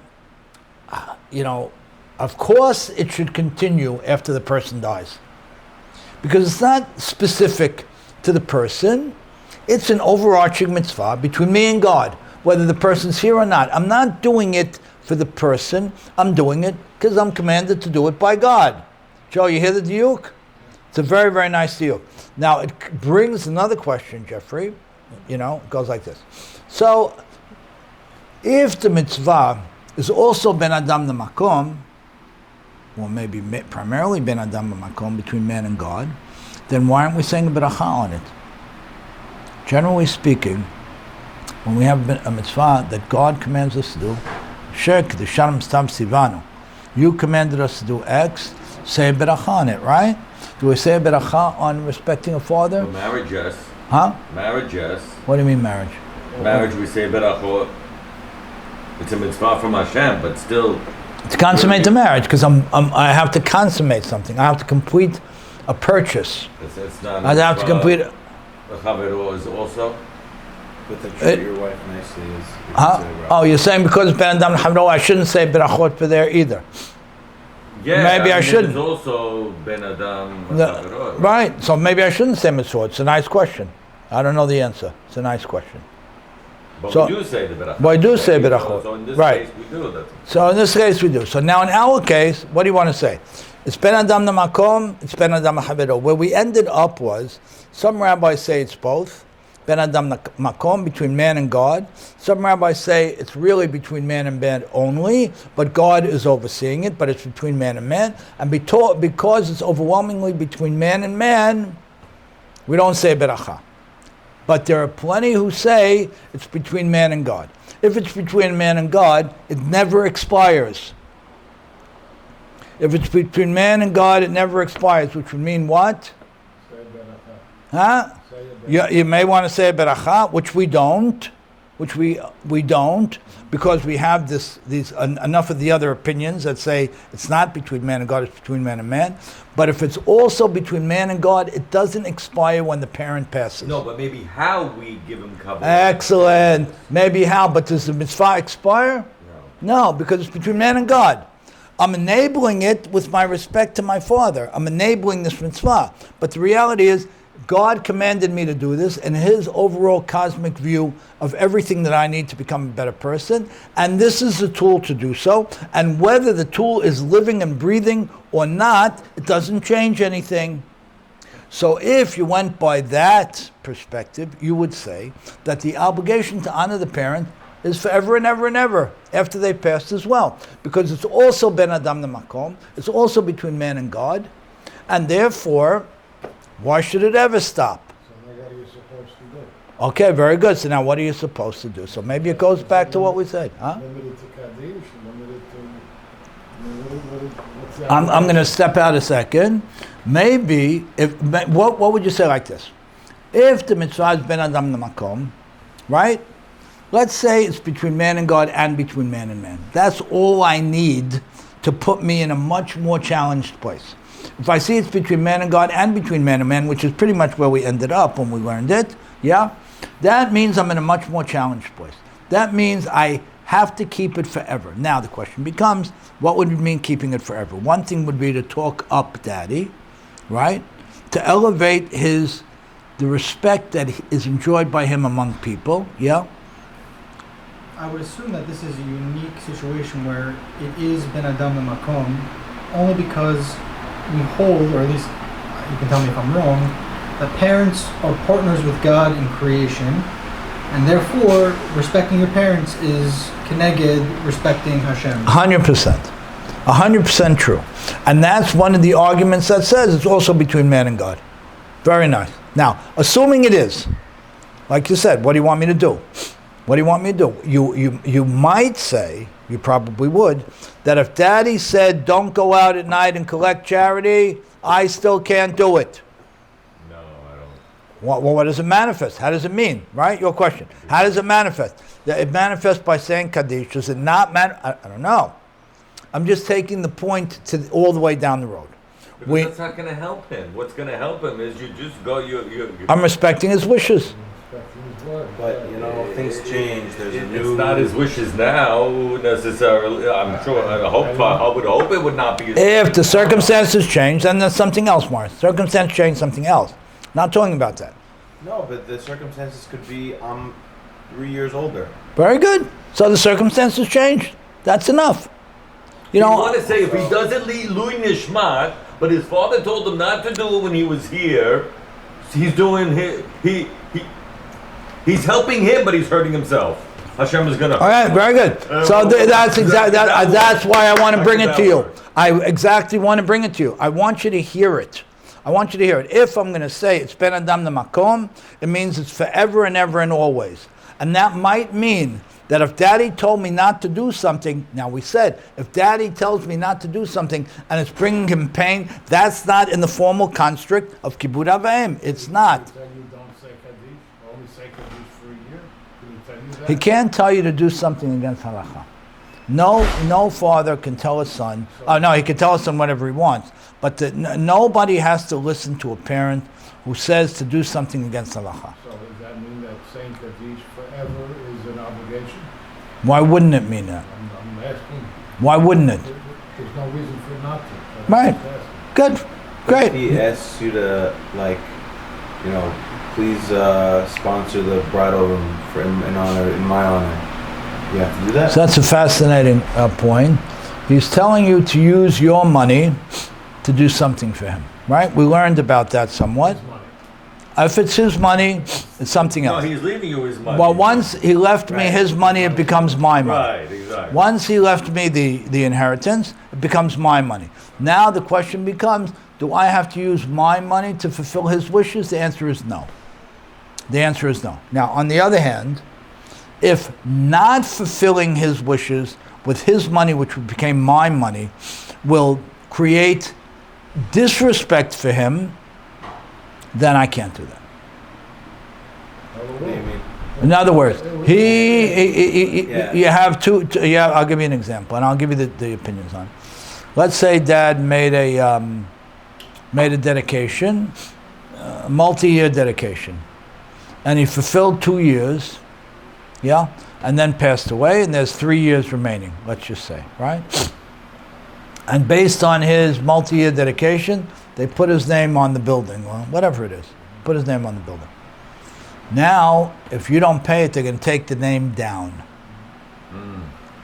of course it should continue after the person dies. Because it's not specific to the person. It's an overarching mitzvah between me and God, whether the person's here or not. I'm not doing it for the person. I'm doing it because I'm commanded to do it by God. Joe, you hear the diuk? It's a very, very nice diuk. Now, it brings another question, Jeffrey. It goes like this. So, if the mitzvah is also ben adam namakom, or maybe primarily ben adam namakom, between man and God, then why aren't we saying a beracha on it? Generally speaking, when we have a mitzvah that God commands us to do, you commanded us to do X, say a beracha on it, right? Do we say a beracha on respecting a father? Well, marriage, yes. Huh? Marriage, yes. What do you mean marriage? Marriage, we say beracha. It's a mitzvah from Hashem, but still... To consummate the marriage, because I have to consummate something. I have to complete a purchase. It's not I have to complete... The chavero is also... But to treat your wife nicely is... Oh, you're saying because Ben Adam Chavro, I shouldn't say berachot for there either. Yeah, maybe I shouldn't. It's also Ben Adam Chavro. Right, so maybe I shouldn't say mitzvot. It's a nice question. I don't know the answer. It's a nice question. But we do say the berachot. But we do say berachot. So in this right. case, we do that. So in this case, we do. So now in our case, what do you want to say? It's Ben Adam Namakom, it's Ben Adam Chavro. Where we ended up was, some rabbis say it's both. Ben Adam Makom, between man and God. Some rabbis say it's really between man and man only, but God is overseeing it, but it's between man and man. And because it's overwhelmingly between man and man, we don't say beracha. But there are plenty who say it's between man and God. If it's between man and God, it never expires. If it's between man and God, it never expires, which would mean what? Huh? You may want to say beracha, which we don't, because we have these enough of the other opinions that say it's not between man and God, it's between man and man. But if it's also between man and God, it doesn't expire when the parent passes. No, but maybe how we give him kavod. Excellent. Maybe how, but does the mitzvah expire? No, because it's between man and God. I'm enabling it with my respect to my father. I'm enabling this mitzvah. But the reality is, God commanded me to do this, and his overall cosmic view of everything that I need to become a better person, and this is the tool to do so. And whether the tool is living and breathing or not, it doesn't change anything. So if you went by that perspective, you would say that the obligation to honor the parent is forever and ever and ever after they passed as well, because it's also ben adam namakom, it's also between man and God, and therefore, why should it ever stop? So now what are you supposed to do? Okay, very good. So now what are you supposed to do? So maybe it goes back to what we said. Huh? Limited to Kaddish, limited to... what's the I'm going to step out a second. Maybe, what would you say like this? If the mitzvah is ben adam namakom, right? Let's say it's between man and God and between man and man. That's all I need to put me in a much more challenged place. If I see it's between man and God and between man and man, which is pretty much where we ended up when we learned it, yeah, that means I'm in a much more challenged place. That means I have to keep it forever. Now the question becomes, what would it mean keeping it forever? One thing would be to talk up Daddy, right? To elevate the respect that is enjoyed by him among people, yeah? I would assume that this is a unique situation where it is Ben Adam Makom, only because we hold, or at least you can tell me if I'm wrong, that parents are partners with God in creation, and therefore respecting your parents is keneged respecting Hashem. 100%. 100% true. And that's one of the arguments that says it's also between man and God. Very nice. Now, assuming it is, like you said, what do you want me to do? What do you want me to do? You might say, you probably would, that if Daddy said don't go out at night and collect charity, I still can't do it. No, I don't. Well, what does it manifest? How does it mean? Right? Your question. How does it manifest? It manifests by saying Kaddish. Does it not I don't know. I'm just taking the point to all the way down the road. Because that's not going to help him. What's going to help him is you just go. I'm respecting his wishes. But things change. There's a new. It's not his wishes now necessarily. I'm sure. I would hope it would not be. If the circumstances change, then there's something else, Morris. Circumstances change, something else. Not talking about that. No, but the circumstances could be 3 years older. Very good. So the circumstances change. That's enough. You want to say if he doesn't lead Lui Nishmat, but his father told him not to do it when he was here, he's doing he's helping him, but he's hurting himself. Hashem is gonna. All right, very good. So that's exactly that's why I want to bring it to you. I exactly want to bring it to you. I want you to hear it. I want you to hear it. If I'm going to say it's Ben Adam Makom, it means it's forever and ever and always, and that might mean that if Daddy told me not to do something, now we said, if Daddy tells me not to do something and it's bringing him pain, that's not in the formal construct of Kibud Avayim. It's not. He can't tell you to do something against halakha. No father can tell his son. No, he can tell his son whatever he wants. But nobody has to listen to a parent who says to do something against halakha. So does that mean that saying Kaddish forever is an obligation? Why wouldn't it mean that? I'm asking. Why wouldn't it? There's no reason for it not to. Right. Good. Great. If he asks you to, please sponsor the bridal room in my honor, you have to do that? So that's a fascinating point. He's telling you to use your money to do something for him, right? We learned about that somewhat. If it's his money, it's something else. No, he's leaving you his money. Well, once he left me his money, it becomes my money. Right, exactly. Once he left me the inheritance, it becomes my money. Now the question becomes, do I have to use my money to fulfill his wishes? The answer is no. The answer is no. Now, on the other hand, if not fulfilling his wishes with his money, which became my money, will create disrespect for him, then I can't do that. What do you mean? In other words, you have two. I'll give you an example, and I'll give you the opinions on it. Let's say Dad made a dedication, a multi-year dedication, and he fulfilled 2 years, and then passed away, and there's 3 years remaining, let's just say, right? And based on his multi-year dedication, they put his name on the building, well, whatever it is, put his name on the building. Now, if you don't pay it, they're going to take the name down.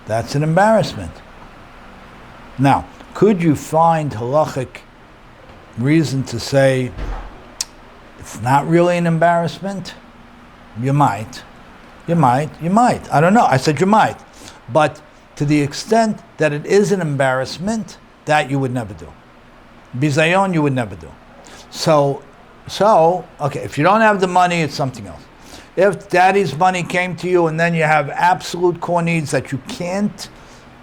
That's an embarrassment. Now, could you find halachic reason to say it's not really an embarrassment? You might. I don't know. I said you might. But to the extent that it is an embarrassment, that you would never do. Bizayon you would never do. So, okay, if you don't have the money, it's something else. If Daddy's money came to you and then you have absolute core needs that you can't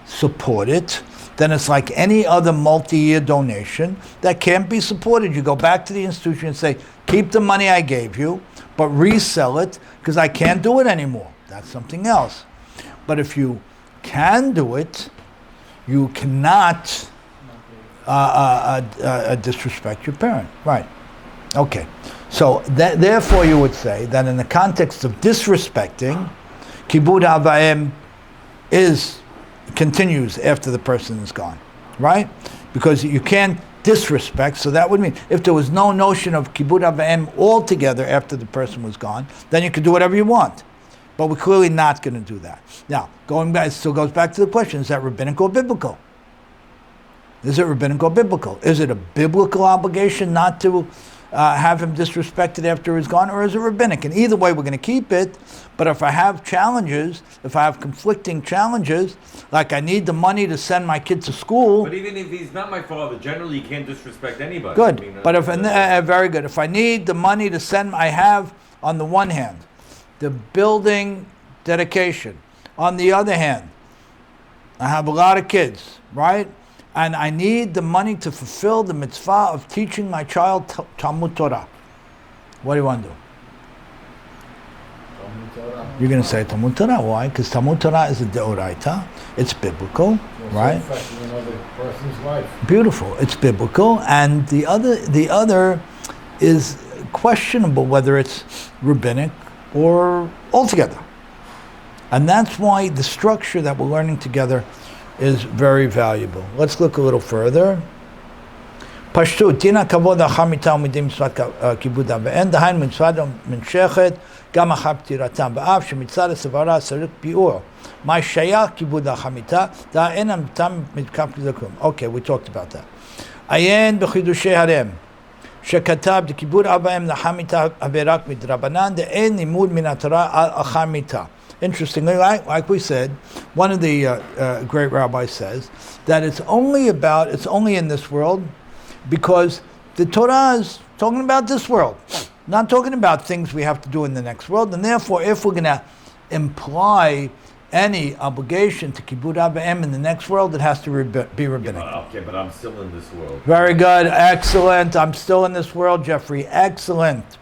support it, then it's like any other multi-year donation that can't be supported. You go back to the institution and say, keep the money I gave you, but resell it because I can't do it anymore. That's something else. But if you can do it, you cannot disrespect your parent. Right. Okay. So therefore you would say that in the context of disrespecting, kibud av va'em continues after the person is gone. Right? Because you can't disrespect, so that would mean if there was no notion of kibud av va'em altogether after the person was gone, then you could do whatever you want. But we're clearly not going to do that. Now, going back, it still goes back to the question, is that rabbinic or biblical? Is it rabbinic or biblical? Is it a biblical obligation not to have him disrespected after he's gone, or is it rabbinic? And either way, we're going to keep it. But if I have challenges, if I have conflicting challenges, like I need the money to send my kid to school. But even if he's not my father, generally you can't disrespect anybody. Good. I mean, but if very good. If I need the money to send, I have on the one hand the building dedication. On the other hand, I have a lot of kids, right? And I need the money to fulfill the mitzvah of teaching my child Talmud Torah. What do you want to do? You're going to say Talmud Torah. Why? Because Talmud Torah is a deoraita. It's biblical, right? Affecting another person's life. Beautiful. It's biblical, and the other is questionable whether it's rabbinic or altogether. And that's why the structure that we're learning together is very valuable. Let's look a little further. Pashtu, tina kavod achar mitalmidim mitzvat kibud av va'em, dahainu mitzvat menshechet גם אחר פטירתם, ואף שמצד הסברה צריך ביאור. מה שייך כיבוד החמיתה, אין המתם מתקף לזה כלום. Okay, we talked about that. עיין בחידושי הרם, שכתב דכיבוד אב ואם לחמיתה רק מדרבנן, דאין לימוד מן התורה על החמיתה. Interestingly, like we said, one of the great rabbis says that it's only in this world because the Torah is talking about this world. Not talking about things we have to do in the next world, and therefore, if we're going to imply any obligation to kibbud av va'em in the next world, it has to be rabbinic. Okay, but I'm still in this world. Very good, excellent. I'm still in this world, Jeffrey. Excellent.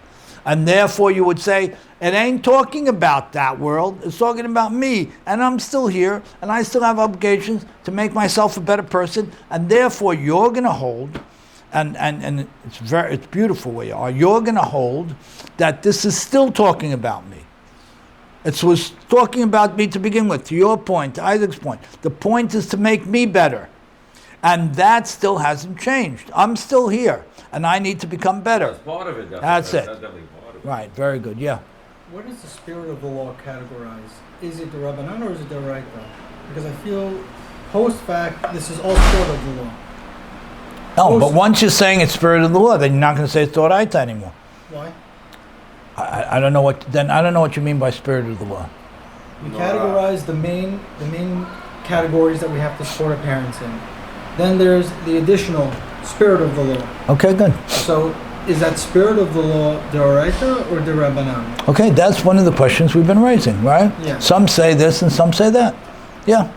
And therefore, you would say it ain't talking about that world. It's talking about me, and I'm still here, and I still have obligations to make myself a better person, and therefore, you're going to hold. And it's beautiful where you are. You're going to hold that this is still talking about me. It was talking about me to begin with. To your point, to Isaac's point, the point is to make me better, and that still hasn't changed. I'm still here, and I need to become better. That's part of it. That's it. That's definitely part of it. Right. Very good. Yeah. What is the spirit of the law categorize? Is it the Rabbanan or is it the Raita? Because I feel post fact this is all sort of the law. No, but once you're saying it's spirit of the law, then you're not going to say it's Doraita anymore. Why? I don't know what. Then I don't know what you mean by spirit of the law. We categorize the main categories that we have to support our parents in. Then there's the additional spirit of the law. Okay, good. So is that spirit of the law Doraita or the Rabbanan? Okay, that's one of the questions we've been raising, right? Yeah. Some say this and some say that. Yeah.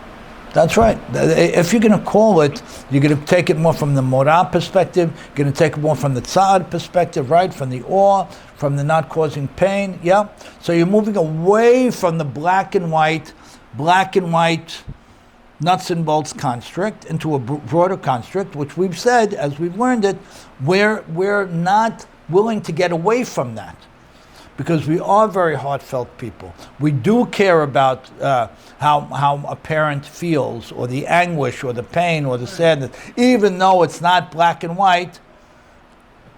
That's right. If you're going to call it, you're going to take it more from the Morah perspective, you're going to take it more from the Tzad perspective, right? From the awe, from the not causing pain, yeah? So you're moving away from the black and white, nuts and bolts construct into a broader construct, which we've said, as we've learned it, we're not willing to get away from that. Because we are very heartfelt people. We do care about how a parent feels, or the anguish, or the pain, or the sadness, even though it's not black and white.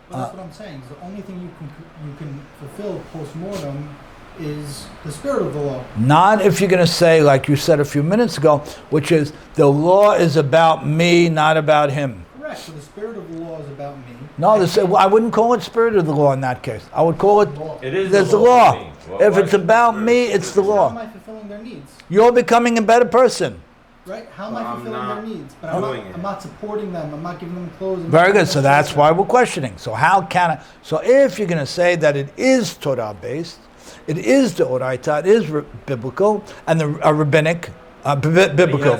But that's what I'm saying. The only thing you can fulfill post-mortem is the spirit of the law. Not if you're going to say, like you said a few minutes ago, which is, the law is about me, not about him. Correct. So the spirit of the law is about me. No, I wouldn't call it spirit of the law in that case. I would call it, there's the law. If it's about me, it's the law. How am I fulfilling their needs? You're becoming a better person. Right? How am I fulfilling their needs? But I'm not supporting them. I'm not giving them clothes. Very good. So that's why we're questioning. So how can I? So if you're going to say that it is Torah based, it is the Oraita, it is biblical, and the rabbinic. Biblical.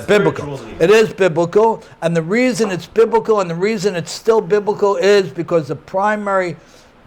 It is biblical, and the reason it's biblical and the reason it's still biblical is because the primary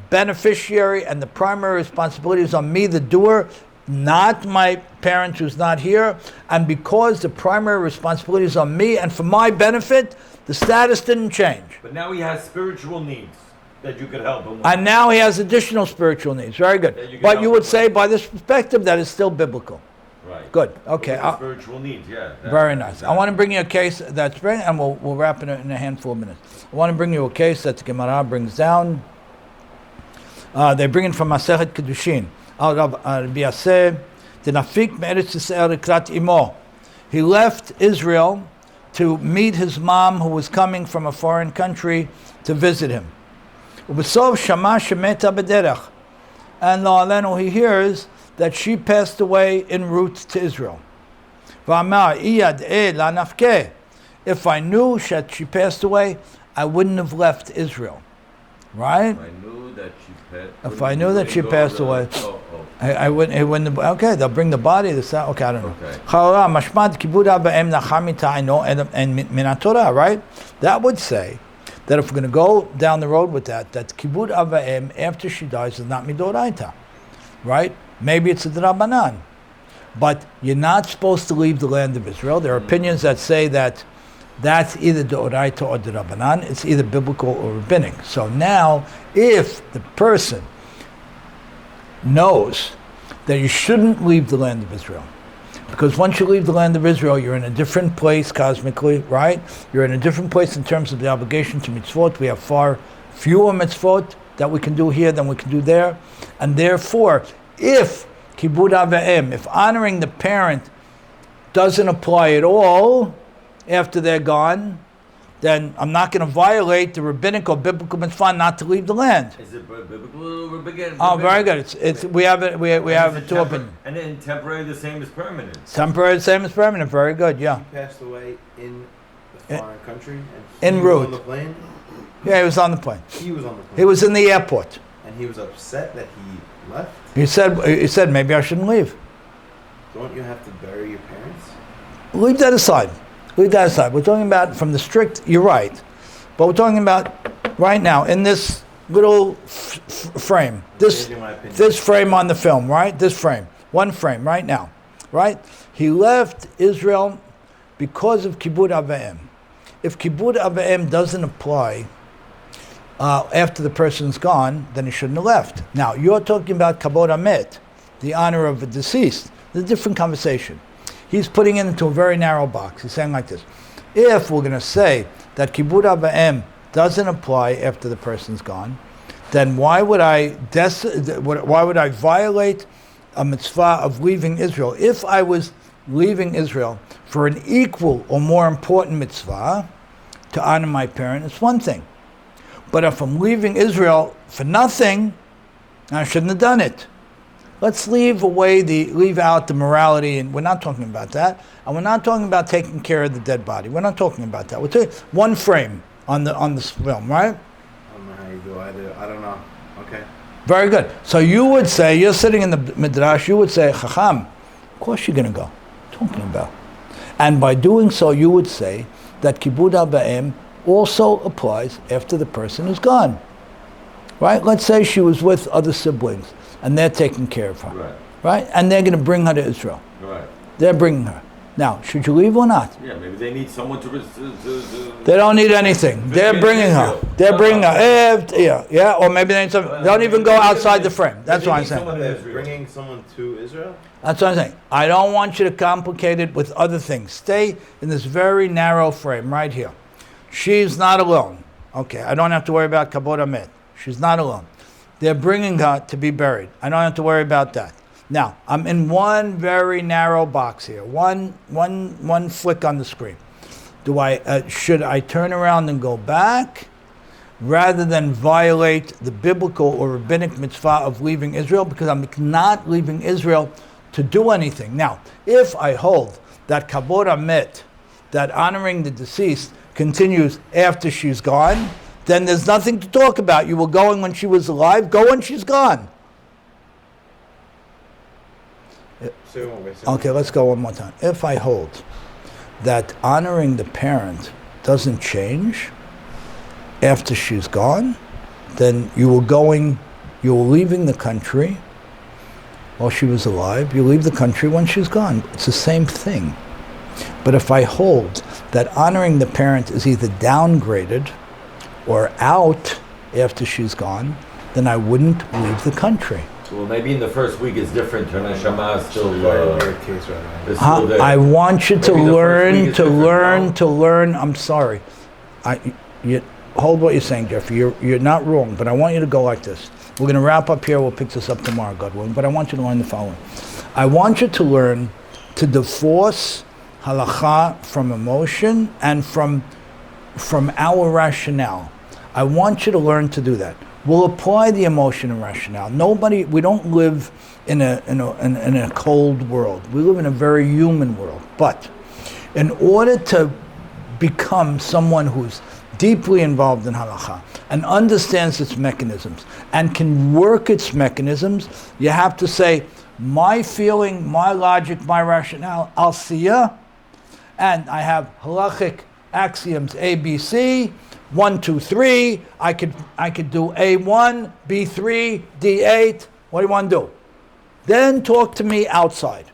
beneficiary and the primary responsibility is on me, the doer, not my parent who's not here, and because the primary responsibility is on me and for my benefit, the status didn't change. But now he has spiritual needs that you could help him with. And now he has additional spiritual needs. Very good. But you would say, by this perspective, that is still biblical. Right. Good. Okay. With the spiritual needs, yeah. Very nice. I want to bring you a case that's bring, and we'll wrap it in a handful of minutes. I want to bring you a case that the Gemara brings down. They bring it from Masechet Kedushin. Rabbi Yaseh, the Nafik me'eretz Yisrael rekrat imo. He left Israel to meet his mom, who was coming from a foreign country to visit him. Ubesov shama shemeta b'derech. And lo alenu, he hears that she passed away en route to Israel. V'amar iyad la nafke. If I knew that she passed away, I wouldn't have left Israel. Right? If I knew that she passed away, I wouldn't. It wouldn't. Okay, they'll bring the body. Okay, I don't know. Right? That would say that if we're going to go down the road with that kibud avayim after she dies is not midoraita, right? Maybe it's a drabanan, but you're not supposed to leave the land of Israel. There are opinions that say that that's either deoraita or drabanan. It's either biblical or rabbinic. So now, if the person knows that you shouldn't leave the land of Israel, because once you leave the land of Israel, you're in a different place cosmically, right? You're in a different place in terms of the obligation to mitzvot. We have far fewer mitzvot that we can do here than we can do there. And therefore, if kibud avayim, if honoring the parent doesn't apply at all after they're gone, then I'm not going to violate the rabbinic or biblical mitzvah not to leave the land. Is it biblical or rabbinic? Oh, very good. It's we have it. We have two opinions. And then temporary, the same as permanent. Temporary, the same as permanent. Very good. Yeah. He passed away in the foreign country. En and route. on the plane. Yeah, he was on the plane. He was on the plane. He was in the airport. And he was upset that he left. He said maybe I shouldn't leave. Don't you have to bury your parents? Leave that aside. Leave that aside. We're talking about from the strict. You're right, but we're talking about right now in this little frame. This frame on the film, right? This frame, one frame right now, right? He left Israel because of kibud avayim. If kibud avayim doesn't apply after the person's gone, then he shouldn't have left. Now you're talking about kabod amet, the honor of a deceased. It's a different conversation. He's putting it into a very narrow box. He's saying like this: if we're going to say that kibud avayim doesn't apply after the person's gone, then why would I violate a mitzvah of leaving Israel? If I was leaving Israel for an equal or more important mitzvah to honor my parent, it's one thing. But if I'm leaving Israel for nothing, I shouldn't have done it. Let's leave out the morality, and we're not talking about that. And we're not talking about taking care of the dead body. We're not talking about that. We're talking one frame on this film, right? I don't know how you do either. I don't know. Okay. Very good. So you would say, you're sitting in the midrash, you would say, Chacham, of course you're going to go. Talking about. And by doing so, you would say that kibud avayim also applies after the person is gone. Right? Let's say she was with other siblings, and they're taking care of her, right? And they're going to bring her to Israel. Right. They're bringing her. Now, should you leave or not? Yeah, maybe they need someone to They don't need anything. They're bringing her. They're bringing her. Yeah. Or maybe they need some. They don't even go outside the frame. That's what I'm saying. They're bringing someone to Israel? That's what I'm saying. I don't want you to complicate it with other things. Stay in this very narrow frame right here. She's not alone. Okay, I don't have to worry about kabod amet. She's not alone. They're bringing her to be buried. I don't have to worry about that. Now, I'm in one very narrow box here. One flick on the screen. Should I turn around and go back rather than violate the biblical or rabbinic mitzvah of leaving Israel? Because I'm not leaving Israel to do anything. Now, if I hold that kabod amet, that honoring the deceased, continues after she's gone, then there's nothing to talk about. You were going when she was alive, go when she's gone. Okay, let's go one more time. If I hold that honoring the parent doesn't change after she's gone, then you were leaving the country while she was alive, you leave the country when she's gone. It's the same thing. But if I hold that honoring the parent is either downgraded or out after she's gone, then I wouldn't leave the country. Well, maybe in the first week it's different. Her neshama is still, Very weird case right now. is still there. I want you to Maybe the first week learn, is different, no? I'm sorry. You hold what you're saying, Jeffrey. You're not wrong, but I want you to go like this. We're going to wrap up here. We'll pick this up tomorrow, God willing. But I want you to learn the following. I want you to learn to divorce halakha from emotion and from our rationale. I want you to learn to do that. We'll apply the emotion and rationale. We don't live in a cold world. We live in a very human world. But in order to become someone who's deeply involved in halakha and understands its mechanisms and can work its mechanisms, you have to say, my feeling, my logic, my rationale, I'll see ya. And I have halachic axioms A, B, C, 1, 2, 3. I could do A1, B3, D8. What do you want to do? Then talk to me outside,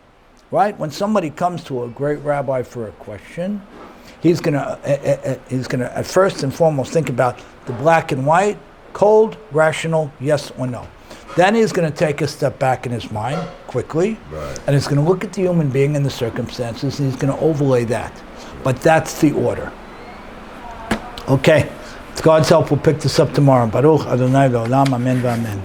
right? When somebody comes to a great rabbi for a question, he's gonna at first and foremost think about the black and white, cold, rational, yes or no. Then he's going to take a step back in his mind quickly, Right. and he's going to look at the human being and the circumstances, and he's going to overlay that. But that's the order. Okay, with God's help, we'll pick this up tomorrow. Baruch Adonai Le'olam, Amen v'Amen.